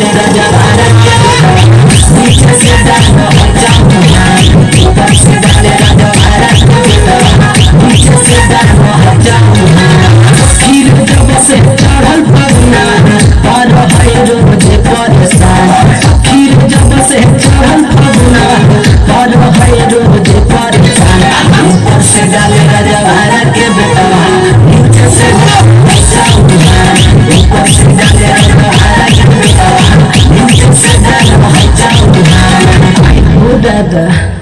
डाले राजा भारत के नीचे से डालो हजा ऊपर से डाले राजा भारत के नीचे से डालो हजा फिर जब से चढ़ल पगना और है रोज परेशान फिर जब से चढ़ल पगना और है रोज परेशान ऊपर से डाले राजा भारत के बेटा नीचे से हजा ऊपर से डाले राजा भारत के बेटा नीचे से डालो हजा दादा।